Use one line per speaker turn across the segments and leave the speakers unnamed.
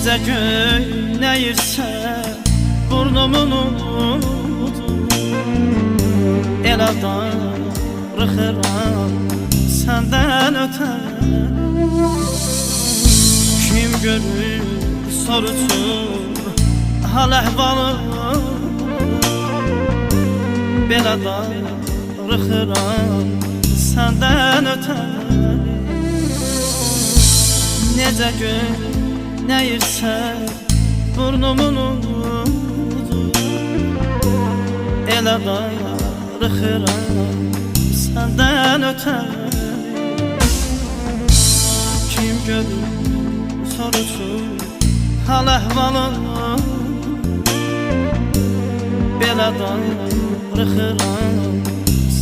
Necə göynəyirsə burnumun udu, el darıxıram səndən ötən. Kim görür sorutur hal əhvalı, belə darıxıram səndən ötən. Necə göynəyirsə burnumun udu, elə darıxıram səndən ötən. Kim görür sorutur hal əhvalı, belə darıxıram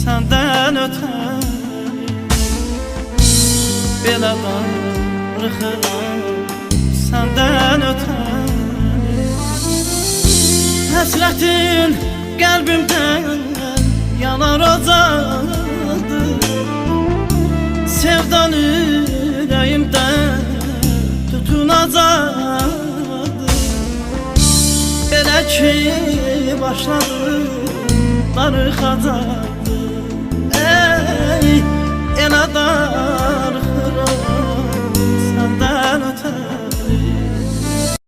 səndən ötən. Belə darıxıram səndən ötən. Həsrətin qəlbimdən yanar ocaqdır, sevdan ürəyimdən tutunacaqdır. Belə ki başladı darıxacaq